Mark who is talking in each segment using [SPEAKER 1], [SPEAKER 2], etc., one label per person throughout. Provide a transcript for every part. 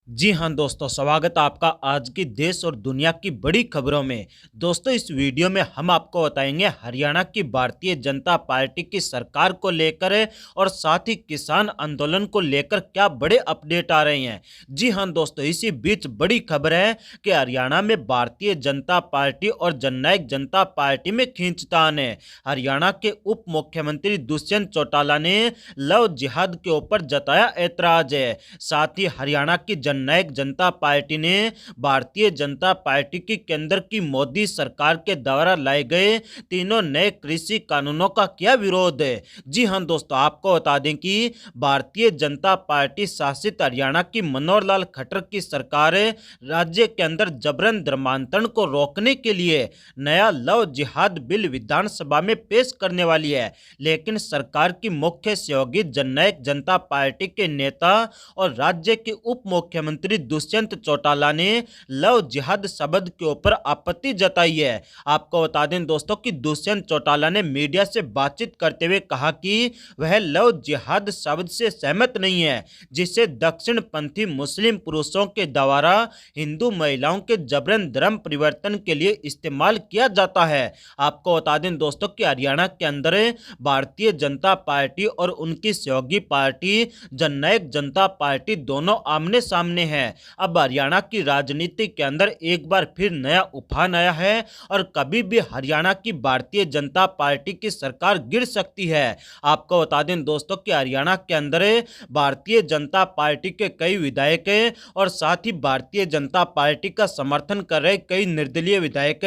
[SPEAKER 1] जी हाँ दोस्तों, स्वागत है आपका आज की देश और दुनिया की बड़ी खबरों में। दोस्तों, इस वीडियो में हम आपको बताएंगे हरियाणा की भारतीय जनता पार्टी की सरकार को लेकर और साथ ही किसान आंदोलन को लेकर क्या बड़े अपडेट आ रहे हैं। जी हाँ दोस्तों, इसी बीच बड़ी खबर है कि हरियाणा में भारतीय जनता पार्टी और जननायक जनता पार्टी में खींचतान है। हरियाणा के उप मुख्यमंत्री दुष्यंत चौटाला ने लव जिहाद के ऊपर जताया ऐतराज है। साथ ही हरियाणा की जननायक जनता पार्टी ने भारतीय जनता पार्टी की केंद्र की मोदी सरकार के द्वारा लाए गए तीनों नए कृषि कानूनों का किया विरोध है। जी हां दोस्तों, आपको बता दें कि भारतीय जनता पार्टी शासित हरियाणा की मनोहर लाल खट्टर की सरकार राज्य के अंदर जबरन धर्मांतरण को रोकने के लिए नया लव जिहाद बिल विधानसभा में पेश करने वाली है। लेकिन सरकार की मुख्य सहयोगी जननायक जनता पार्टी के नेता और राज्य के उप मुख्यमंत्री दुष्यंत चौटाला ने लव जिहाद शब्द के ऊपर आपत्ति जताई है। आपको बता दें दोस्तों कि दुष्यंत चौटाला ने मीडिया से बातचीत करते हुए कहा कि वह लव जिहाद शब्द से सहमत नहीं है, जिसे दक्षिणपंथी मुस्लिम पुरुषों के द्वारा हिंदू महिलाओं के जबरन धर्म परिवर्तन के लिए इस्तेमाल किया जाता है। आपको बता दें दोस्तों कि हरियाणा के अंदर भारतीय जनता पार्टी और उनकी सहयोगी पार्टी जननायक जनता पार्टी दोनों आमने सामने हैं। अब हरियाणा की राजनीति के अंदर एक बार फिर नया उफान आया है और कभी भी हरियाणा की भारतीय जनता पार्टी की सरकार गिर सकती है। आपको बता दें दोस्तों कि हरियाणा के अंदर भारतीय जनता पार्टी के कई विधायक और साथ ही भारतीय जनता पार्टी का समर्थन कर रहे कई निर्दलीय विधायक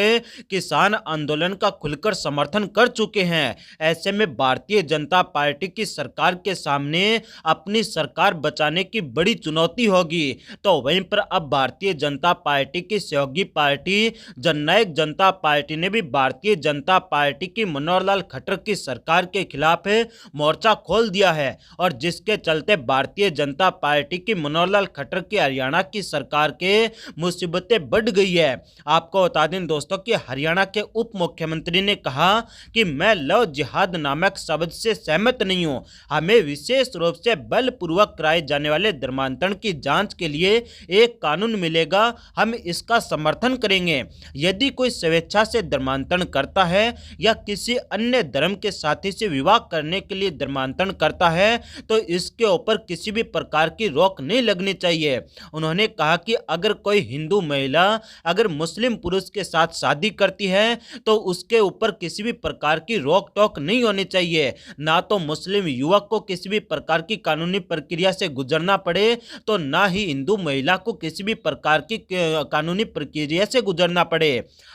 [SPEAKER 1] किसान आंदोलन का खुलकर समर्थन कर चुके हैं। ऐसे में भारतीय जनता पार्टी की सरकार के सामने अपनी सरकार बचाने की बड़ी चुनौती होगी। तो वहीं पर अब भारतीय जनता पार्टी की सहयोगी पार्टी जननायक जनता पार्टी ने भी भारतीय जनता पार्टी की मनोहर लाल खट्टर की सरकार के खिलाफ मोर्चा खोल दिया है और जिसके चलते भारतीय जनता पार्टी की मनोहर लाल खट्टर की हरियाणा की सरकार के मुसीबतें बढ़ गई है। आपको बता दें दोस्तों कि हरियाणा के उप मुख्यमंत्री ने कहा कि मैं लव जिहाद नामक शब्द से सहमत नहीं हूं। हमें विशेष रूप से बलपूर्वक कराए जाने वाले धर्मांतरण की जांच के लिए एक कानून मिलेगा, हम इसका समर्थन करेंगे। यदि कोई स्वेच्छा से धर्मांतरण करता है या किसी अन्य धर्म के साथी से विवाह करने के लिए धर्मांतरण करता है तो इसके ऊपर किसी भी प्रकार की रोक नहीं लगनी चाहिए। उन्होंने कहा कि अगर कोई हिंदू महिला अगर मुस्लिम पुरुष के साथ शादी करती है तो उसके ऊपर किसी भी प्रकार की रोक टोक नहीं होनी चाहिए। ना तो मुस्लिम युवक को किसी भी प्रकार की कानूनी प्रक्रिया से गुजरना पड़े तो ना ही हिंदू महिला को किसी भी प्रकार की कानूनी प्रक्रिया से गुजरना पड़े।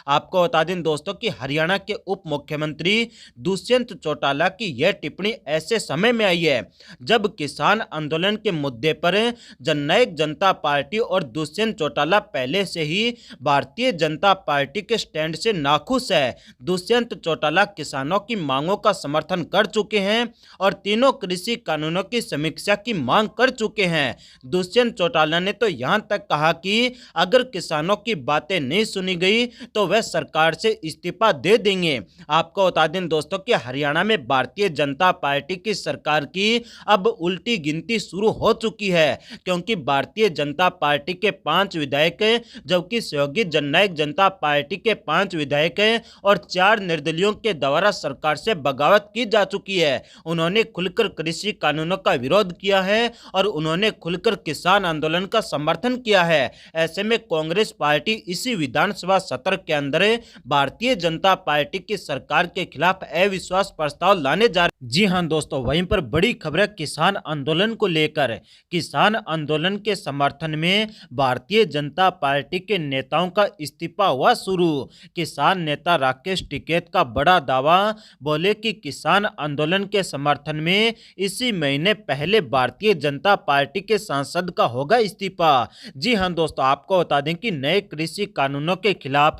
[SPEAKER 1] आपको बता दें दोस्तों कि हरियाणा के उप मुख्यमंत्री दुष्यंत चौटाला की यह टिप्पणी ऐसे समय में आई है जब किसान आंदोलन के मुद्दे पर जननायक जनता पार्टी और दुष्यंत चौटाला पहले से ही भारतीय जनता पार्टी के स्टैंड से नाखुश है। दुष्यंत चौटाला किसानों की मांगों का समर्थन कर चुके हैं और तीनों कृषि कानूनों की समीक्षा की मांग कर चुके हैं। दुष्यंत चौटाला ने तो यहां तक कहा कि अगर किसानों की बातें नहीं सुनी गई तो वह सरकार से इस्तीफा दे देंगे। आपको बता दें दोस्तों कि हरियाणा में भारतीय जनता पार्टी की सरकार की अब उल्टी गिनती शुरू हो चुकी है, क्योंकि भारतीय जनता पार्टी के 5 विधायक जबकि सहयोगी जननायक जनता पार्टी के 5 विधायक और 4 निर्दलियों के द्वारा सरकार से बगावत की जा चुकी है। उन्होंने खुलकर कृषि कानूनों का विरोध किया है और उन्होंने खुलकर किसान आंदोलन का समर्थन किया है। ऐसे में कांग्रेस पार्टी इसी विधानसभा सत्र के अंदर भारतीय जनता पार्टी की सरकार के खिलाफ अविश्वास प्रस्ताव लाने जा रही। जी हां दोस्तों, वहीं पर बड़ी खबर किसान आंदोलन को लेकर। किसान आंदोलन के समर्थन में भारतीय जनता पार्टी के नेताओं का इस्तीफा हुआ शुरू। किसान नेता राकेश टिकैत का बड़ा दावा, बोले कि किसान आंदोलन के समर्थन में इसी महीने पहले भारतीय जनता पार्टी के सांसद का होगा इस्तीफा। जी हां दोस्तों, आपको बता दें कि नए कृषि कानूनों के खिलाफ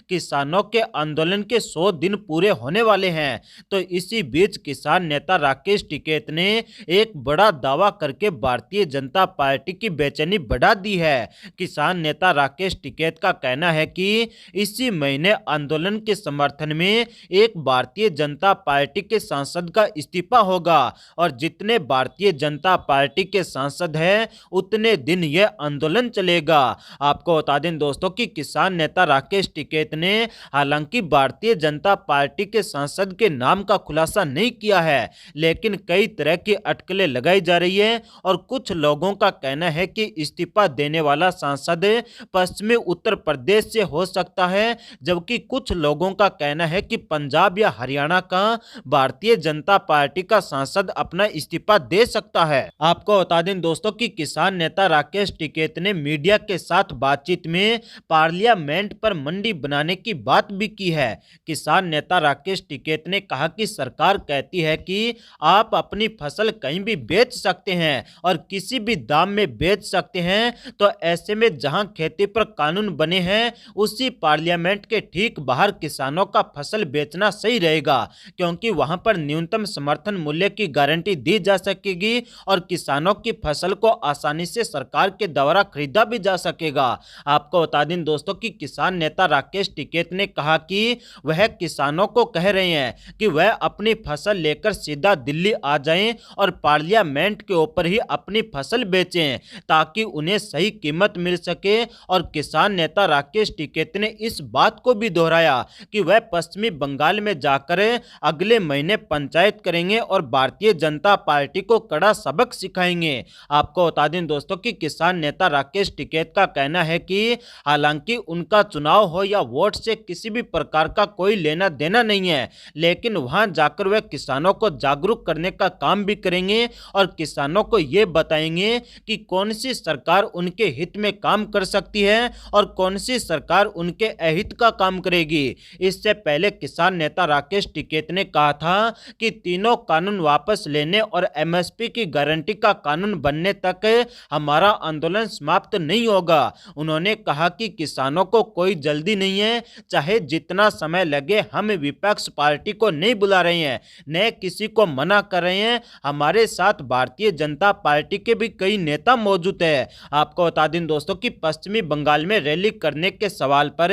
[SPEAKER 1] किसानों के आंदोलन के 100 दिन पूरे होने वाले हैं। तो इसी बीच किसान नेता राकेश टिकैत ने एक बड़ा दावा करके भारतीय जनता पार्टी की बेचैनी बढ़ा दी है। किसान नेता राकेश टिकैत का कहना है कि इसी महीने आंदोलन के समर्थन में एक भारतीय जनता पार्टी के सांसद का इस्तीफा होगा और जितने भारतीय जनता पार्टी के सांसद हैं उतने दिन यह आंदोलन चलेगा। आपको बता दें दोस्तों कि किसान नेता राकेश टिकैत ने हालांकि भारतीय जनता पार्टी के सांसद के नाम का खुलासा नहीं किया है, लेकिन कई तरह की अटकलें लगाई जा रही है और कुछ लोगों का कहना है कि इस्तीफा देने वाला सांसद पश्चिमी उत्तर प्रदेश से हो सकता है, जबकि कुछ लोगों का कहना है कि पंजाब या हरियाणा का भारतीय जनता पार्टी का सांसद अपना इस्तीफा दे सकता है। आपको बता दें दोस्तों कि किसान नेता राकेश टिकैत ने मीडिया के साथ बातचीत में पार्लियामेंट पर मंडी बनाने की बात भी की है। किसान नेता राकेश टिकैत ने कहा कि सरकार कहती है कि आप अपनी फसल कहीं भी बेच सकते हैं और किसी भी दाम में बेच सकते हैं, तो ऐसे में जहां खेती पर कानून बने हैं उसी पार्लियामेंट के ठीक बाहर किसानों का फसल बेचना सही रहेगा, क्योंकि वहां पर न्यूनतम समर्थन मूल्य की गारंटी दी जा सकेगी और किसानों की फसल को आसानी से सरकार के द्वारा खरीदा भी जा सकेगा। आपको बता दें दोस्तों कि किसान नेता राकेश टिकैत ने कहा कि वह किसानों को कह रहे हैं कि वह अपनी फसल लेकर सीधा दिल्ली आ जाएं और पार्लियामेंट के ऊपर ही अपनी फसल बेचें ताकि उन्हें सही कीमत मिल सके। और किसान नेता राकेश टिकैत ने इस बात को भी दोहराया कि वह पश्चिमी बंगाल में जाकर अगले महीने पंचायत करेंगे और भारतीय जनता पार्टी को कड़ा सबक सिखाएंगे। आपको बता दें दोस्तों कि किसान नेता राकेश टिकैत का कहना है कि हालांकि उनका चुनाव हो या वोट से किसी भी प्रकार का कोई लेना देना नहीं है, लेकिन वहां जाकर वह किसानों को जागरूक करने का काम भी करेंगे और किसानों को यह बताएंगे कि कौन सी सरकार उनके हित में काम कर सकती है और कौन सी सरकार उनके अहित का काम करेगी। इससे पहले किसान नेता राकेश टिकैत ने कहा था कि तीनों कानून वापस लेने और एमएसपी की गारंटी का कानून बनने तक हमारा आंदोलन समाप्त नहीं होगा। उन्होंने कहा कि किसानों को कोई जल्दी नहीं है, चाहे जितना समय लगे। हम विपक्ष पार्टी को नहीं बुला रहे हैं, न किसी को मना कर रहे हैं। हमारे साथ भारतीय जनता पार्टी के भी कई नेता मौजूद है। आपको बता दें दोस्तों कि पश्चिमी बंगाल में रैली करने के सवाल पर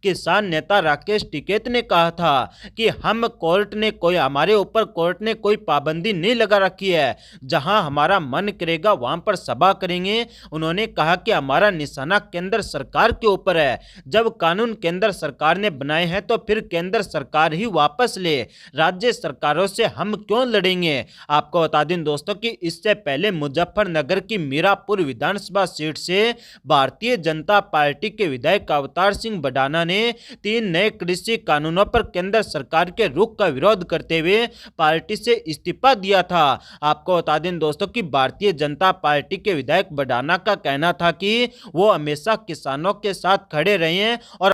[SPEAKER 1] किसान नेता राकेश टिकैत ने कहा था कि हमारे ऊपर कोर्ट ने कोई पाबंदी नहीं लगा रखी है, जहां हमारा मन करेगा वहां पर सभा करेंगे। उन्होंने कहा कि हमारा निशाना केंद्र सरकार के ऊपर है। जब कानून केंद्र सरकार ने बनाए हैं तो फिर केंद्र सरकार ही वापस ले, राज्य सरकारों से हम क्यों लड़ेंगे। आपको बता दें दोस्तों कि इससे पहले मुजफ्फरनगर की मीरापुर विधानसभा सीट से भारतीय जनता पार्टी के विधायक अवतार सिंह भडाना ने 3 नए कृषि कानूनों पर केंद्र सरकार के रुख का विरोध करते हुए पार्टी से इस्तीफा दिया था। आपको बता दें दोस्तों कि भारतीय जनता पार्टी के विधायक भडाना का कहना था कि वो हमेशा किसानों के साथ खड़े रहे हैं और